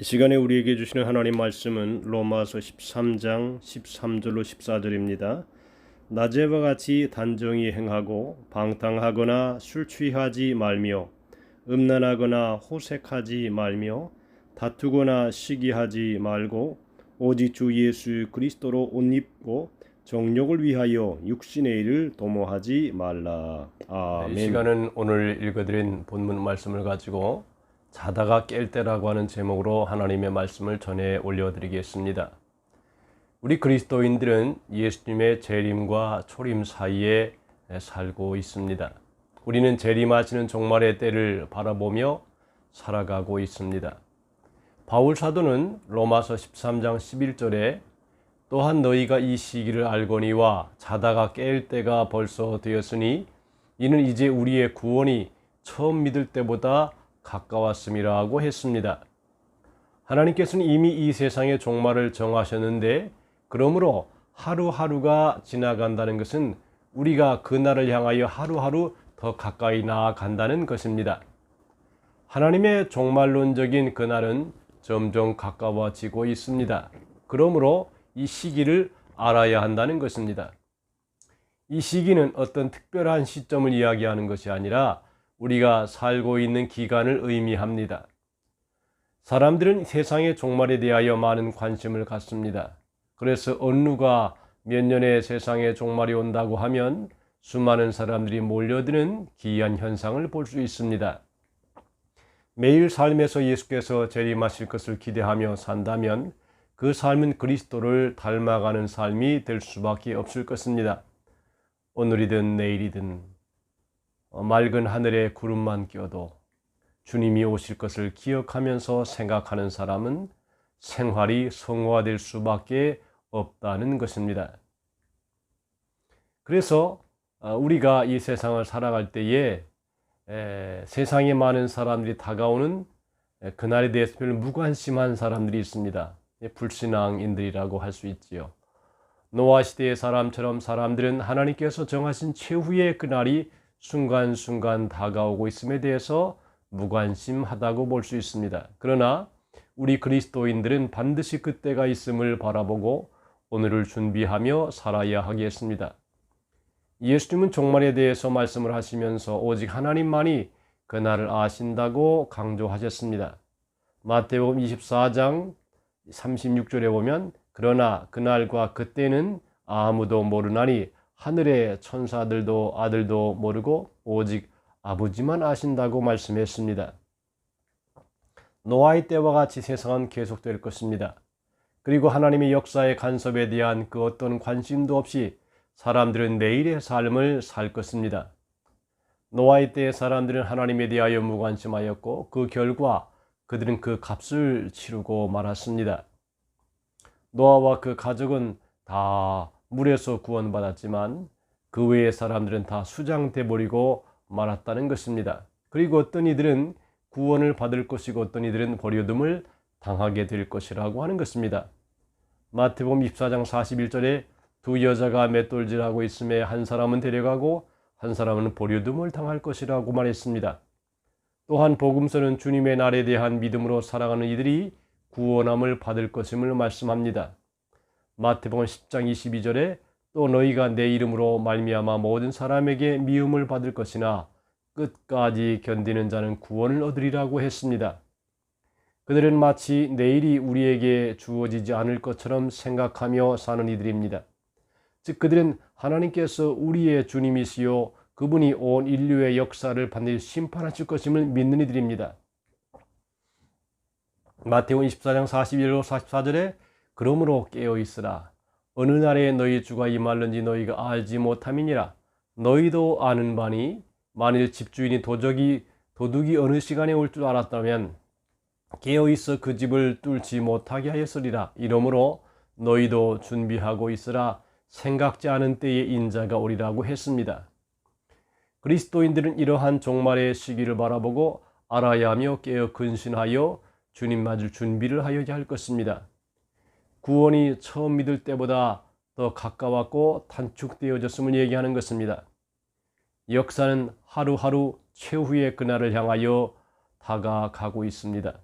이 시간에 우리에게 주시는 하나님 말씀은 로마서 13장 13절로 14절입니다. 낮에와 같이 단정히 행하고 방탕하거나 술 취하지 말며 음란하거나 호색하지 말며 다투거나 시기하지 말고 오직 주 예수 그리스도로 옷 입고 정욕을 위하여 육신의 일을 도모하지 말라. 아멘. 이 시간은 오늘 읽어드린 본문 말씀을 가지고 자다가 깰 때라고 하는 제목으로 하나님의 말씀을 전해 올려드리겠습니다. 우리 그리스도인들은 예수님의 재림과 초림 사이에 살고 있습니다. 우리는 재림하시는 종말의 때를 바라보며 살아가고 있습니다. 바울 사도는 로마서 13장 11절에 또한 너희가 이 시기를 알거니와 자다가 깰 때가 벌써 되었으니 이는 이제 우리의 구원이 처음 믿을 때보다 가까웠음이라고 했습니다. 하나님께서는 이미 이 세상의 종말을 정하셨는데 그러므로 하루하루가 지나간다는 것은 우리가 그날을 향하여 하루하루 더 가까이 나아간다는 것입니다. 하나님의 종말론적인 그날은 점점 가까워지고 있습니다. 그러므로 이 시기를 알아야 한다는 것입니다. 이 시기는 어떤 특별한 시점을 이야기하는 것이 아니라 우리가 살고 있는 기간을 의미합니다. 사람들은 세상의 종말에 대하여 많은 관심을 갖습니다. 그래서 어느 누가 몇 년에 세상의 종말이 온다고 하면 수많은 사람들이 몰려드는 기이한 현상을 볼 수 있습니다. 매일 삶에서 예수께서 재림하실 것을 기대하며 산다면 그 삶은 그리스도를 닮아가는 삶이 될 수밖에 없을 것입니다. 오늘이든 내일이든 맑은 하늘에 구름만 껴도 주님이 오실 것을 기억하면서 생각하는 사람은 생활이 성화될 수밖에 없다는 것입니다. 그래서 우리가 이 세상을 살아갈 때에 세상에 많은 사람들이 다가오는 그날에 대해서 별로 무관심한 사람들이 있습니다. 불신앙인들이라고 할 수 있지요. 노아 시대의 사람처럼 사람들은 하나님께서 정하신 최후의 그날이 순간순간 다가오고 있음에 대해서 무관심하다고 볼 수 있습니다. 그러나 우리 그리스도인들은 반드시 그때가 있음을 바라보고 오늘을 준비하며 살아야 하겠습니다. 예수님은 종말에 대해서 말씀을 하시면서 오직 하나님만이 그날을 아신다고 강조하셨습니다. 마태복음 24장 36절에 보면 그러나 그날과 그때는 아무도 모르나니 하늘의 천사들도 아들도 모르고 오직 아버지만 아신다고 말씀했습니다. 노아의 때와 같이 세상은 계속될 것입니다. 그리고 하나님의 역사의 간섭에 대한 그 어떤 관심도 없이 사람들은 내일의 삶을 살 것입니다. 노아의 때의 사람들은 하나님에 대하여 무관심하였고 그 결과 그들은 그 값을 치르고 말았습니다. 노아와 그 가족은 다 물에서 구원받았지만 그 외의 사람들은 다 수장돼 버리고 말았다는 것입니다. 그리고 어떤 이들은 구원을 받을 것이고 어떤 이들은 버려둠을 당하게 될 것이라고 하는 것입니다. 마태복음 24장 41절에 두 여자가 맷돌질하고 있음에 한 사람은 데려가고 한 사람은 버려둠을 당할 것이라고 말했습니다. 또한 복음서는 주님의 날에 대한 믿음으로 살아가는 이들이 구원함을 받을 것임을 말씀합니다. 마태복음 10장 22절에 또 너희가 내 이름으로 말미암아 모든 사람에게 미움을 받을 것이나 끝까지 견디는 자는 구원을 얻으리라고 했습니다. 그들은 마치 내일이 우리에게 주어지지 않을 것처럼 생각하며 사는 이들입니다. 즉 그들은 하나님께서 우리의 주님이시요 그분이 온 인류의 역사를 반드시 심판하실 것임을 믿는 이들입니다. 마태복음 24장 41로 44절에 그러므로 깨어있으라. 어느 날에 너희 주가 임할는지 너희가 알지 못함이니라. 너희도 아는 바니 만일 집주인이 도둑이 어느 시간에 올 줄 알았다면 깨어있어 그 집을 뚫지 못하게 하였으리라. 이러므로 너희도 준비하고 있으라. 생각지 않은 때에 인자가 오리라고 했습니다. 그리스도인들은 이러한 종말의 시기를 바라보고 알아야 하며 깨어 근신하여 주님 맞을 준비를 하여야 할 것입니다. 구원이 처음 믿을 때보다 더 가까웠고 단축되어졌음을 얘기하는 것입니다. 역사는 하루하루 최후의 그날을 향하여 다가가고 있습니다.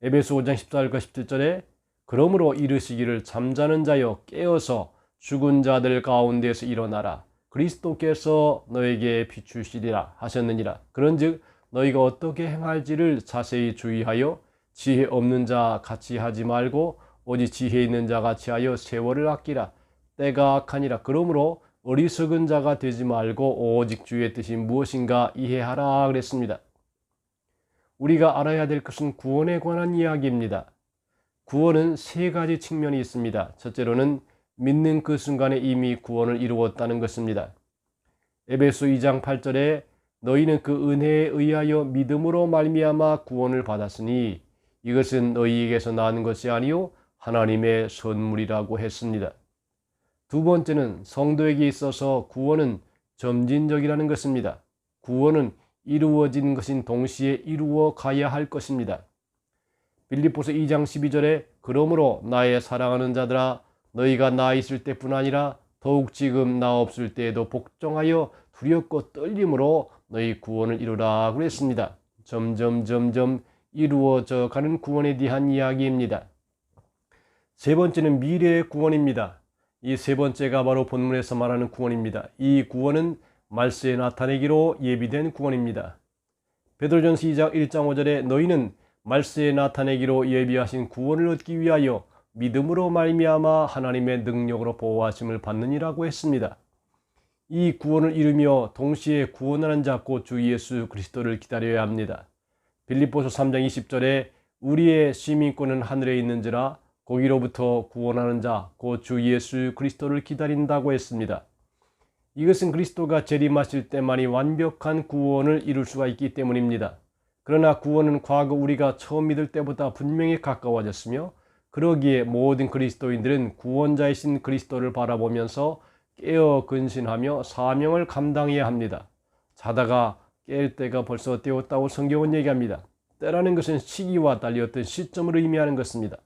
에베소 5장 14절과 17절에 그러므로 이르시기를 잠자는 자여 깨어서 죽은 자들 가운데서 일어나라. 그리스도께서 너에게 비추시리라 하셨느니라. 그런즉 너희가 어떻게 행할지를 자세히 주의하여 지혜 없는 자 같이 하지 말고 오직 지혜 있는 자 같이 하여 세월을 아끼라. 때가 악하니라. 그러므로 어리석은 자가 되지 말고 오직 주의 뜻이 무엇인가 이해하라 그랬습니다. 우리가 알아야 될 것은 구원에 관한 이야기입니다. 구원은 세 가지 측면이 있습니다. 첫째로는 믿는 그 순간에 이미 구원을 이루었다는 것입니다. 에베소 2장 8절에 너희는 그 은혜에 의하여 믿음으로 말미암아 구원을 받았으니 이것은 너희에게서 나는 것이 아니요 하나님의 선물이라고 했습니다. 두 번째는 성도에게 있어서 구원은 점진적이라는 것입니다. 구원은 이루어진 것인 동시에 이루어 가야 할 것입니다. 빌립보서 2장 12절에 그러므로 나의 사랑하는 자들아 너희가 나 있을 때뿐 아니라 더욱 지금 나 없을 때에도 복종하여 두렵고 떨림으로 너희 구원을 이루라 그랬습니다. 점점 이루어져 가는 구원에 대한 이야기입니다. 세 번째는 미래의 구원입니다. 이 세 번째가 바로 본문에서 말하는 구원입니다. 이 구원은 말세에 나타내기로 예비된 구원입니다. 베드로전서 2장 1장 5절에 너희는 말세에 나타내기로 예비하신 구원을 얻기 위하여 믿음으로 말미암아 하나님의 능력으로 보호하심을 받느니라고 했습니다. 이 구원을 이루며 동시에 구원하는 자 곧 주 예수 그리스도를 기다려야 합니다. 빌립보서 3장 20절에 우리의 시민권은 하늘에 있는지라 거기로부터 구원하는 자 곧 주 예수 그리스도를 기다린다고 했습니다. 이것은 그리스도가 재림하실 때만이 완벽한 구원을 이룰 수가 있기 때문입니다. 그러나 구원은 과거 우리가 처음 믿을 때보다 분명히 가까워졌으며 그러기에 모든 그리스도인들은 구원자이신 그리스도를 바라보면서 깨어 근신하며 사명을 감당해야 합니다. 자다가 깰 때가 벌써 되었다고 성경은 얘기합니다. 때라는 것은 시기와 달리 어떤 시점을 의미하는 것입니다.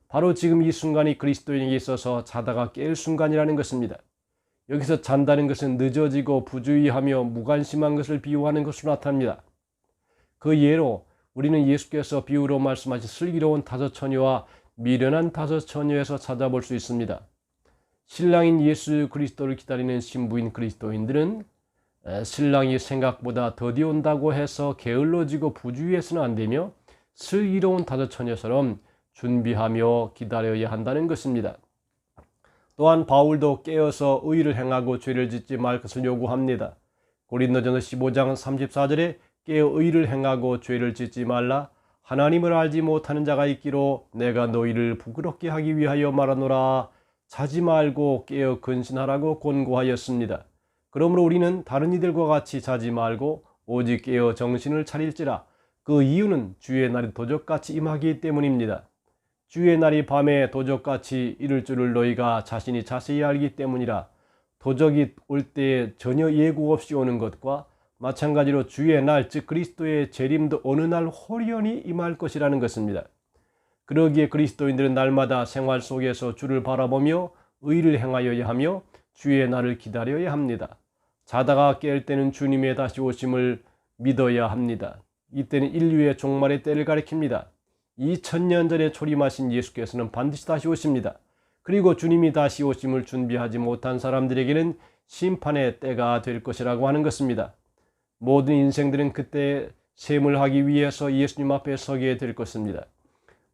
바로 지금 이 순간이 그리스도인에게 있어서 자다가 깰 순간이라는 것입니다. 여기서 잔다는 것은 늦어지고 부주의하며 무관심한 것을 비유하는 것으로 나타납니다. 그 예로 우리는 예수께서 비유로 말씀하신 슬기로운 다섯 처녀와 미련한 다섯 처녀에서 찾아볼 수 있습니다. 신랑인 예수 그리스도를 기다리는 신부인 그리스도인들은 신랑이 생각보다 더디 온다고 해서 게을러지고 부주의해서는 안 되며 슬기로운 다섯 처녀처럼 준비하며 기다려야 한다는 것입니다. 또한 바울도 깨어서 의를 행하고 죄를 짓지 말 것을 요구합니다. 고린도전서 15장 34절에 깨어 의를 행하고 죄를 짓지 말라. 하나님을 알지 못하는 자가 있기로 내가 너희를 부끄럽게 하기 위하여 말하노라. 자지 말고 깨어 근신하라고 권고하였습니다. 그러므로 우리는 다른 이들과 같이 자지 말고 오직 깨어 정신을 차릴지라. 그 이유는 주의 날이 도적같이 임하기 때문입니다. 주의 날이 밤에 도적같이 이를 줄을 너희가 자신이 자세히 알기 때문이라. 도적이 올 때에 전혀 예고 없이 오는 것과 마찬가지로 주의 날, 즉 그리스도의 재림도 어느 날 호련히 임할 것이라는 것입니다. 그러기에 그리스도인들은 날마다 생활 속에서 주를 바라보며 의를 행하여야 하며 주의 날을 기다려야 합니다. 자다가 깰 때는 주님의 다시 오심을 믿어야 합니다. 이때는 인류의 종말의 때를 가리킵니다. 2000년 전에 초림하신 예수께서는 반드시 다시 오십니다. 그리고 주님이 다시 오심을 준비하지 못한 사람들에게는 심판의 때가 될 것이라고 하는 것입니다. 모든 인생들은 그때 셈을 하기 위해서 예수님 앞에 서게 될 것입니다.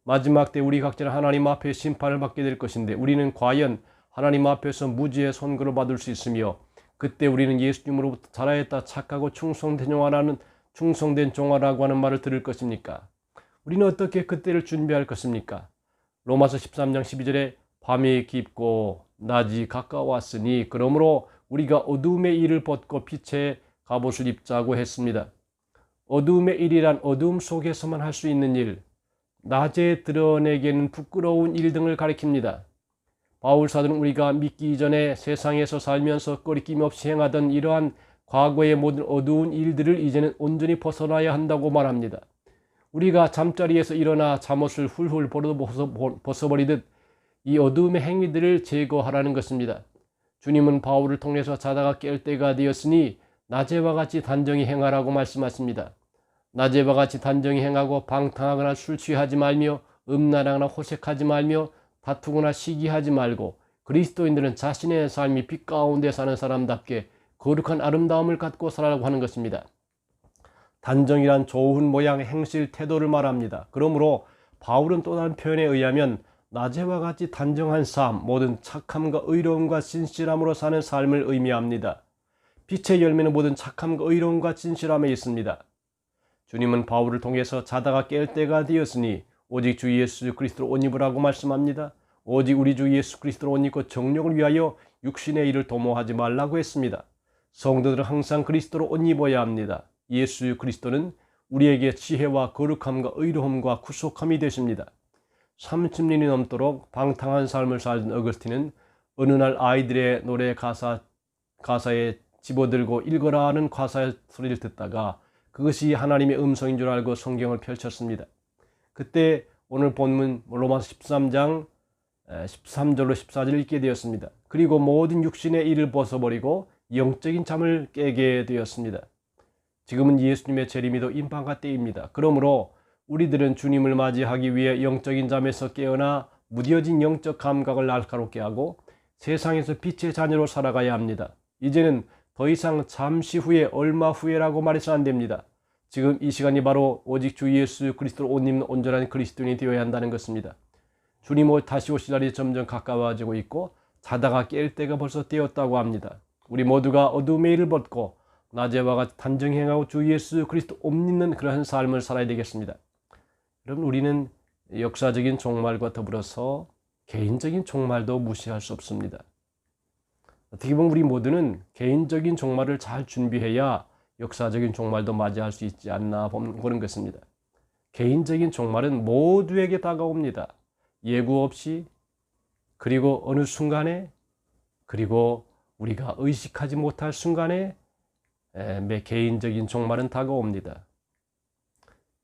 마지막 때 우리 각자는 하나님 앞에 심판을 받게 될 것인데 우리는 과연 하나님 앞에서 무지의 선고를 받을 수 있으며 그때 우리는 예수님으로부터 잘하였다 착하고 충성된 종아라고 하는 말을 들을 것입니까? 우리는 어떻게 그때를 준비할 것입니까? 로마서 13장 12절에 밤이 깊고 낮이 가까웠으니 그러므로 우리가 어두움의 일을 벗고 빛의 갑옷을 입자고 했습니다. 어두움의 일이란 어두움 속에서만 할 수 있는 일, 낮에 드러내기에는 부끄러운 일 등을 가리킵니다. 바울 사도는 우리가 믿기 이전에 세상에서 살면서 꺼리낌 없이 행하던 이러한 과거의 모든 어두운 일들을 이제는 온전히 벗어나야 한다고 말합니다. 우리가 잠자리에서 일어나 잠옷을 훌훌 벗어버리듯 이 어두움의 행위들을 제거하라는 것입니다. 주님은 바울을 통해서 자다가 깰 때가 되었으니 낮에와 같이 단정히 행하라고 말씀하십니다. 낮에와 같이 단정히 행하고 방탕하거나 술 취하지 말며 음란하거나 호색하지 말며 다투거나 시기하지 말고 그리스도인들은 자신의 삶이 빛 가운데 사는 사람답게 거룩한 아름다움을 갖고 살아라고 하는 것입니다. 단정이란 좋은 모양, 행실, 태도를 말합니다. 그러므로 바울은 또 다른 표현에 의하면 낮에와 같이 단정한 삶, 모든 착함과 의로움과 진실함으로 사는 삶을 의미합니다. 빛의 열매는 모든 착함과 의로움과 진실함에 있습니다. 주님은 바울을 통해서 자다가 깰 때가 되었으니 오직 주 예수 그리스도로 옷 입으라고 말씀합니다. 오직 우리 주 예수 그리스도로 옷 입고 정욕을 위하여 육신의 일을 도모하지 말라고 했습니다. 성도들은 항상 그리스도로 옷 입어야 합니다. 예수 그리스도는 우리에게 지혜와 거룩함과 의로움과 구속함이 되십니다. 30년이 넘도록 방탕한 삶을 살던 어거스틴은 어느 날 아이들의 노래 가사에 집어들고 읽어라 하는 가사의 소리를 듣다가 그것이 하나님의 음성인 줄 알고 성경을 펼쳤습니다. 그때 오늘 본문 로마서 13장 13절로 14절 읽게 되었습니다. 그리고 모든 육신의 일을 벗어버리고 영적인 잠을 깨게 되었습니다. 지금은 예수님의 재림이도 임박할 때입니다. 그러므로 우리들은 주님을 맞이하기 위해 영적인 잠에서 깨어나 무뎌진 영적 감각을 날카롭게 하고 세상에서 빛의 자녀로 살아가야 합니다. 이제는 더 이상 잠시 후에 얼마 후에라고 말해서 안 됩니다. 지금 이 시간이 바로 오직 주 예수 그리스도로 옷 입는 온전한 그리스도인이 되어야 한다는 것입니다. 주님 다시 오실 날이 점점 가까워지고 있고 자다가 깰 때가 벌써 되었다고 합니다. 우리 모두가 어둠의 일을 벗고 낮에와 같이 단정히 행하고 주 예수 그리스도 옷 입는 그러한 삶을 살아야 되겠습니다. 여러분, 우리는 역사적인 종말과 더불어서 개인적인 종말도 무시할 수 없습니다. 어떻게 보면 우리 모두는 개인적인 종말을 잘 준비해야 역사적인 종말도 맞이할 수 있지 않나 보는 것입니다. 개인적인 종말은 모두에게 다가옵니다. 예고 없이, 그리고 어느 순간에, 그리고 우리가 의식하지 못할 순간에 매 개인적인 종말은 다가옵니다.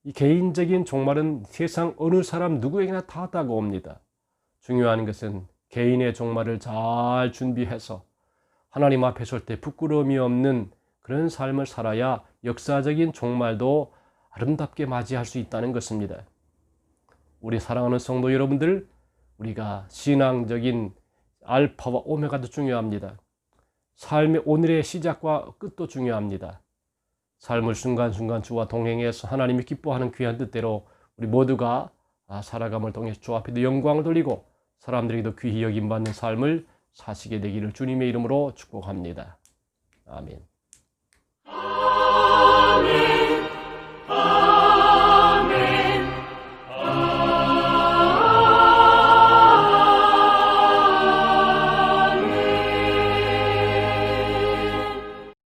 이 개인적인 종말은 세상 어느 사람 누구에게나 다 다가옵니다. 중요한 것은 개인의 종말을 잘 준비해서 하나님 앞에 설 때 부끄러움이 없는 그런 삶을 살아야 역사적인 종말도 아름답게 맞이할 수 있다는 것입니다. 우리 사랑하는 성도 여러분들, 우리가 신앙적인 알파와 오메가도 중요합니다. 삶의 오늘의 시작과 끝도 중요합니다. 삶을 순간순간 주와 동행해서 하나님이 기뻐하는 귀한 뜻대로 우리 모두가 살아감을 통해서 주 앞에도 영광을 돌리고 사람들에게도 귀히 여김받는 삶을 사시게 되기를 주님의 이름으로 축복합니다. 아멘.